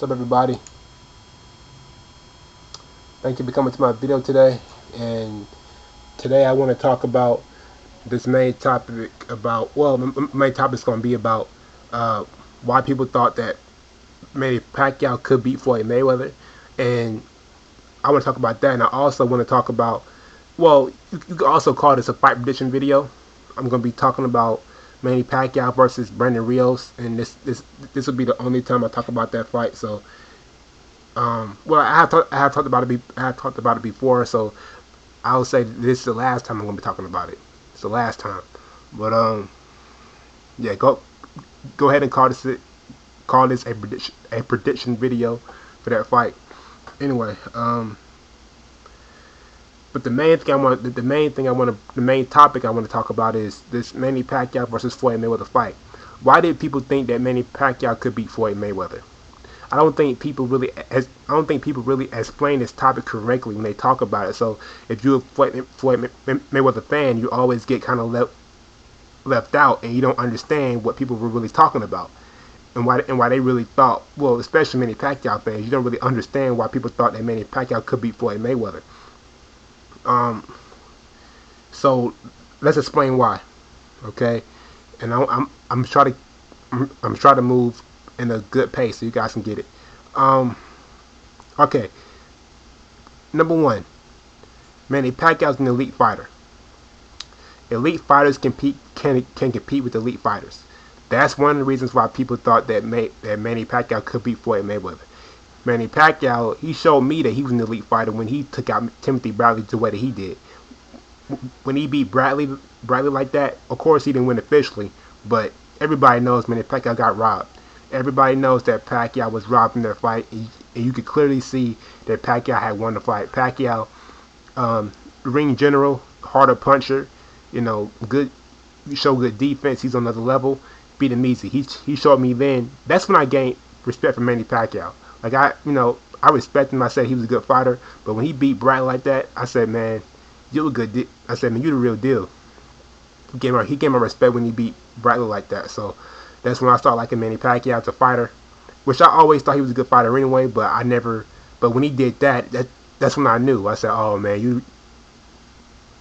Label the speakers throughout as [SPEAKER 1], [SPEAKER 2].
[SPEAKER 1] What's up, everybody? Thank you for coming to my video today. And today I want to talk about this main topic about, well, the main topic is going to be about uh, why people thought that Manny Pacquiao could beat Floyd Mayweather. And I want to talk about that. And I also want to talk about, well, you could also call this a fight prediction video. I'm going to be talking about Manny Pacquiao versus Brandon Rios. And this will be the only time I talk about that fight. So well, I have talked about it before, so I would say this is the last time I'm gonna be talking about it. It's the last time, but yeah, go ahead and call this a prediction video for that fight. Anyway, but the main topic I want to talk about is this Manny Pacquiao versus Floyd Mayweather fight. Why did people think that Manny Pacquiao could beat Floyd Mayweather? I don't think people really explain this topic correctly when they talk about it. So if you're a Floyd Mayweather fan, you always get kind of left out, and you don't understand what people were really talking about, and why they really thought. Well, especially many Pacquiao fans, you don't really understand why people thought that Manny Pacquiao could beat Floyd Mayweather. Um, so let's explain why, okay? And I'm trying to move in a good pace so you guys can get it. Um, okay, number one, Manny Pacquiao's an elite fighter. Elite fighters can compete with elite fighters. That's one of the reasons why people thought that Manny Pacquiao could beat Floyd Mayweather. Manny Pacquiao, he showed me that he was an elite fighter when he took out Timothy Bradley the way that he did. When he beat Bradley like that, of course he didn't win officially, but everybody knows Manny Pacquiao got robbed. Everybody knows that Pacquiao was robbed in their fight, and you could clearly see that Pacquiao had won the fight. Pacquiao, ring general, harder puncher, good, show good defense. He's on another level. Beat him easy. He showed me then. That's when I gained respect for Manny Pacquiao. Like I respect him. I said he was a good fighter, but when he beat Brad like that, I said, man, you a good. I said, man, you the real deal. He gave my respect when he beat Bradley like that. So that's when I started liking Manny Pacquiao as a fighter, which I always thought he was a good fighter anyway. But I never. But when he did that's when I knew. I said, oh man,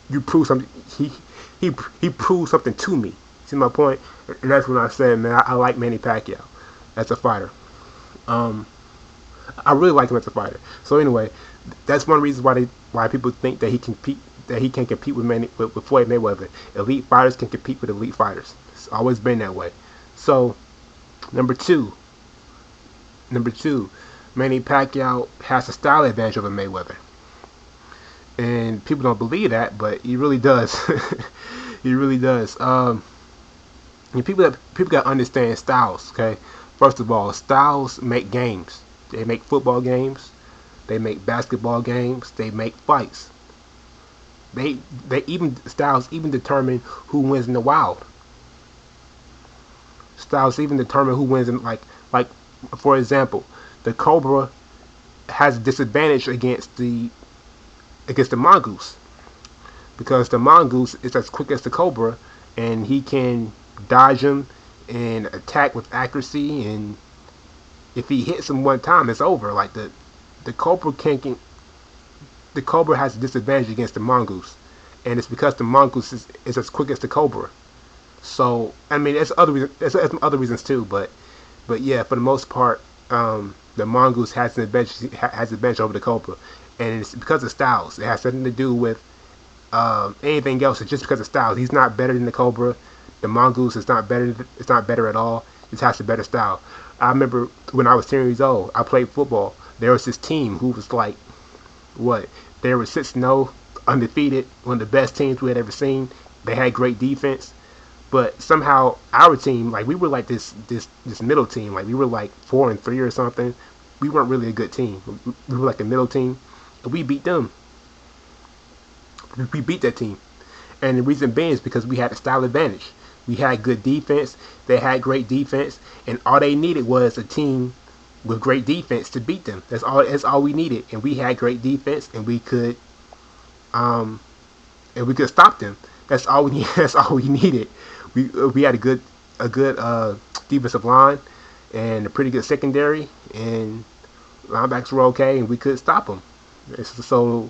[SPEAKER 1] you proved something. He proved something to me. See my point? And that's when I said, man, I like Manny Pacquiao as a fighter. Um, I really like him as a fighter. So anyway, that's one reason why people think that he can compete with Floyd Mayweather. Elite fighters can compete with elite fighters. It's always been that way. So number two, number two, Manny Pacquiao has a style advantage over Mayweather, and people don't believe that, but he really does. He really does. And people got to understand styles. Okay, first of all, styles make games. They make football games. They make basketball games. They make fights. They they even styles even determine who wins in the wild. Styles even determine who wins in like for example, the Cobra has a disadvantage against the mongoose because the mongoose is as quick as the Cobra, and he can dodge him and attack with accuracy. And if he hits him one time, it's over. Like the Cobra can the Cobra has a disadvantage against the mongoose, and it's because the mongoose is as quick as the Cobra. So I mean, there's other reasons too, but yeah, for the most part, the mongoose has an advantage over the Cobra, and it's because of styles. It has nothing to do with anything else. It's just because of styles. He's not better than the Cobra. The mongoose is not better. It's not better at all. It just has a better style. I remember when I was 10 years old, I played football. There was this team who was like, what? They were 6-0, undefeated, one of the best teams we had ever seen. They had great defense, but somehow our team, like we were like this middle team, like we were like 4-3 or something. We weren't really a good team. We were like a middle team, and we beat them. We beat that team. And the reason being is because we had a style advantage. We had good defense. They had great defense, and all they needed was a team with great defense to beat them. That's all we needed, and we had great defense, um and we could stop them. That's all we need. That's all we needed. We had a good defensive line, and a pretty good secondary, and linebackers were okay, and we could stop them. So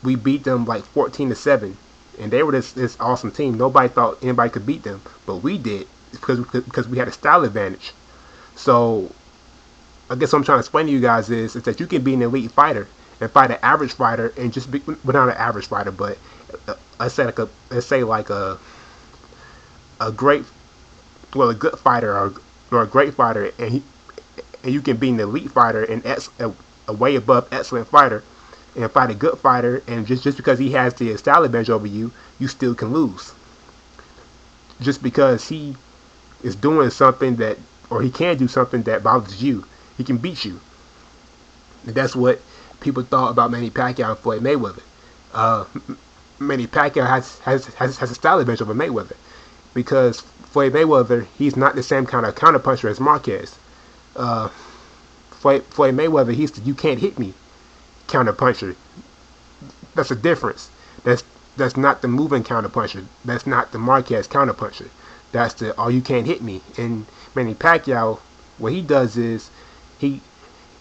[SPEAKER 1] we beat them like 14-7, and they were this awesome team. Nobody thought anybody could beat them, but we did because we had a style advantage. So I guess what I'm trying to explain to you guys is that you can be an elite fighter and fight an average fighter and just be, well, not an average fighter, but let's say like a great, well, a good fighter or a great fighter, and you can be an elite fighter and a way above excellent fighter and fight a good fighter, and just because he has the style advantage over you, you still can lose. Just because he is doing something that, or he can do something that bothers you, he can beat you. And that's what people thought about Manny Pacquiao and Floyd Mayweather. Uh, Manny Pacquiao has a style advantage over Mayweather because Floyd Mayweather, he's not the same kind of counterpuncher as Marquez. Uh, Floyd Mayweather, he's the you can't hit me counterpuncher. That's a difference. That's not the moving counterpuncher. That's not the Marquez counterpuncher. That's the oh you can't hit me. And Manny Pacquiao, what he does is he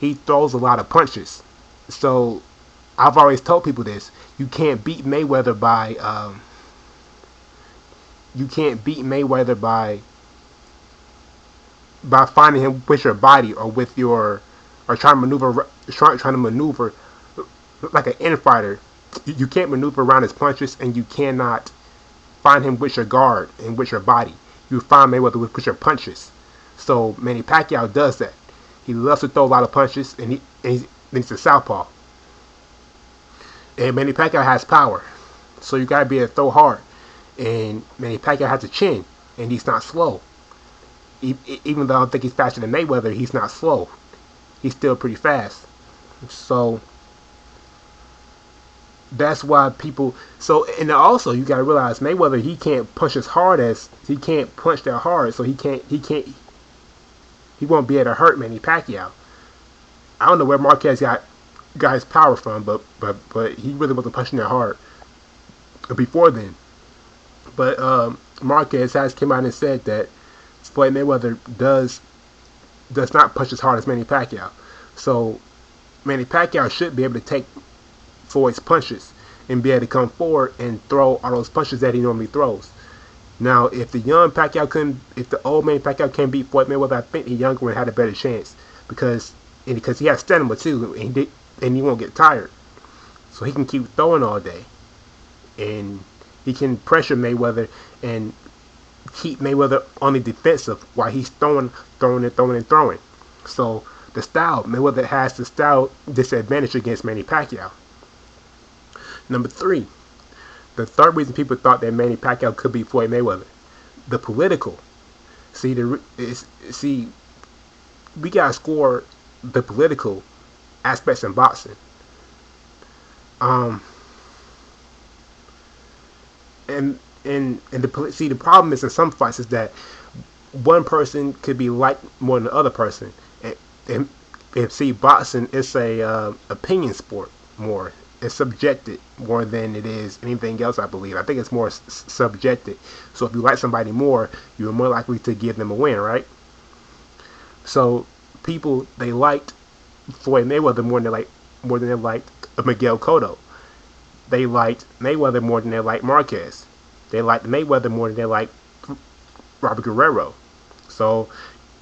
[SPEAKER 1] he throws a lot of punches. So I've always told people this: you can't beat Mayweather by you can't beat Mayweather by finding him with your body or with your or trying to maneuver like an infighter. You can't maneuver around his punches, and you cannot find him with your guard and with your body. You find Mayweather with your punches. So Manny Pacquiao does that. He loves to throw a lot of punches, and he's a southpaw. And Manny Pacquiao has power, so you gotta be able to throw hard. And Manny Pacquiao has a chin, and he's not slow. Even though I don't think he's faster than Mayweather, he's not slow. He's still pretty fast. So that's why people. So and also you gotta realize Mayweather he can't punch as hard as he can't punch that hard, so he won't be able to hurt Manny Pacquiao. I don't know where Marquez got his power from, but he really wasn't punching that hard before then. But Marquez has come out and said that Floyd Mayweather does not punch as hard as Manny Pacquiao. So Manny Pacquiao should be able to take Floyd's punches and be able to come forward and throw all those punches that he normally throws. Now, if the young Pacquiao couldn't, if the old Manny Pacquiao can't beat Floyd Mayweather, I think the younger one had a better chance because he has stamina too, and he won't get tired, so he can keep throwing all day, and he can pressure Mayweather and keep Mayweather on the defensive while he's throwing. So the style, Mayweather has the style disadvantage against Manny Pacquiao. Number three, the third reason people thought that Manny Pacquiao could beat Floyd Mayweather, the political. See, we gotta score the political aspects in boxing. Um, the problem is in some fights is that one person could be liked more than the other person, and, and see boxing is a opinion sport more. It's subjective more than it is anything else. I believe. I think it's more subjective. So if you like somebody more, you're more likely to give them a win, right? So people they liked Floyd Mayweather more than they liked Miguel Cotto. They liked Mayweather more than they liked Marquez. They liked Mayweather more than they liked Robert Guerrero. So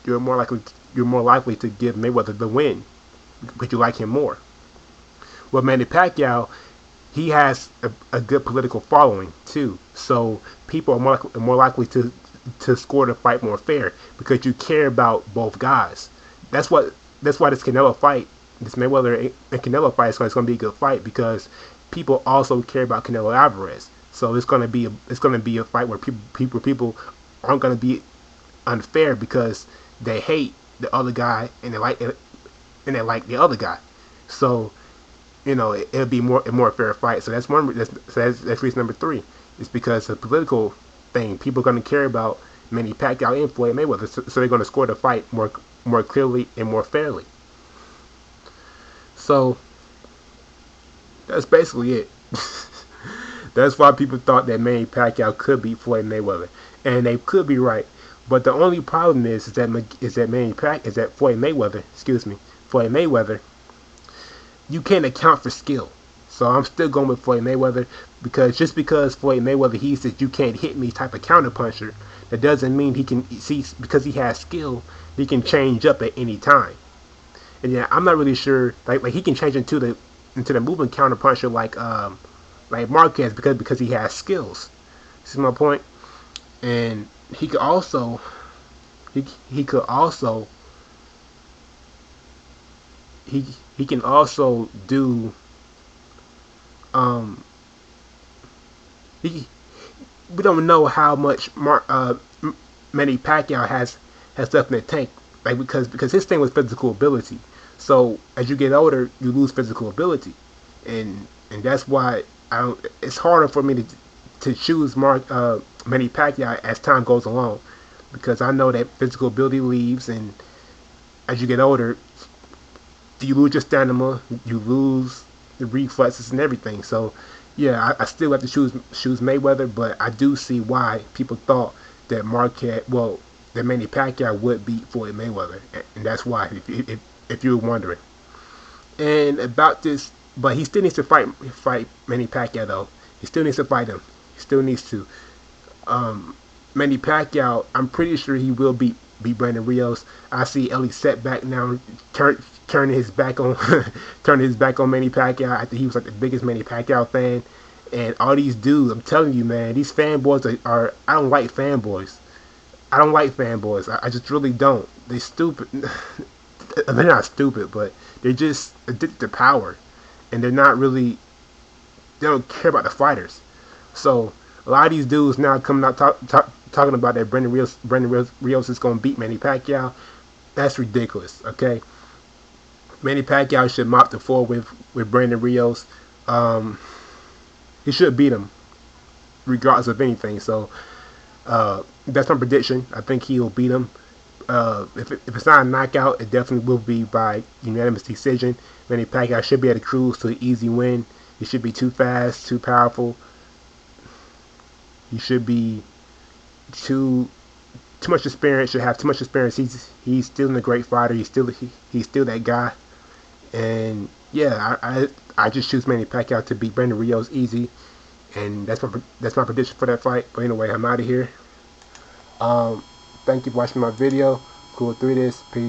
[SPEAKER 1] you're more likely to give Mayweather the win because you like him more. Well, Manny Pacquiao, he has a good political following too. So people are more likely to score the fight more fair because you care about both guys. That's why this Canelo fight, this Mayweather and Canelo fight is going to be a good fight because people also care about Canelo Alvarez. So it's going to be a fight where people aren't going to be unfair because they hate the other guy and they like the other guy. So it'll be a more fair fight. So that's reason number three. It's because of the political thing. People are going to care about Manny Pacquiao and Floyd Mayweather, so they're going to score the fight more clearly and more fairly. So that's basically it. That's why people thought that Manny Pacquiao could beat Floyd Mayweather, and they could be right. But the only problem is that Floyd Mayweather, Floyd Mayweather, you can't account for skill. So I'm still going with Floyd Mayweather because just because Floyd Mayweather he's that you can't hit me type of counter puncher, that doesn't mean he can see because he has skill he can change up at any time. And yeah, I'm not really sure like he can change into the moving counter puncher like Marquez because he has skills. This is my point. And he could also he could also he he can also do um he we don't know how much Manny Pacquiao has left in the tank, like because his thing was physical ability. So as you get older, you lose physical ability, and that's why I don't. It's harder for me to choose Manny Pacquiao as time goes along, because I know that physical ability leaves, and as you get older, you lose your stamina, you lose the reflexes and everything. So, yeah, I still have to choose Mayweather, but I do see why people thought that that Manny Pacquiao would beat Floyd Mayweather, and that's why. If you were wondering, and about this, but he still needs to fight Manny Pacquiao though. He still needs to fight him. He still needs to. Um, Manny Pacquiao, I'm pretty sure he will beat Brandon Rios. I see Ellie Setback now turning his back on turning his back on Manny Pacquiao. I think he was like the biggest Manny Pacquiao fan. And all these dudes, I'm telling you, man, these fanboys are I don't like fanboys. I don't like fanboys. I just really don't. They stupid. They're not stupid, but they're just addicted to power, and they're not really. They don't care about the fighters. So a lot of these dudes now coming out talking about that Rios is going to beat Manny Pacquiao. That's ridiculous. Okay, Manny Pacquiao should mop the floor with Brandon Rios. Um, he should beat him regardless of anything. So that's my prediction. I think he'll beat him. If it's not a knockout, it definitely will be by unanimous decision. Manny Pacquiao should be able to cruise to an easy win. He should be too fast, too powerful. He should be too too much experience. Should have too much experience. He's still a great fighter. He's still that guy. And yeah, I just choose Manny Pacquiao to beat Brandon Rios easy. And that's my prediction for that fight. But anyway, I'm out of here. Um, Thank you for watching my video. Cool through this. Peace.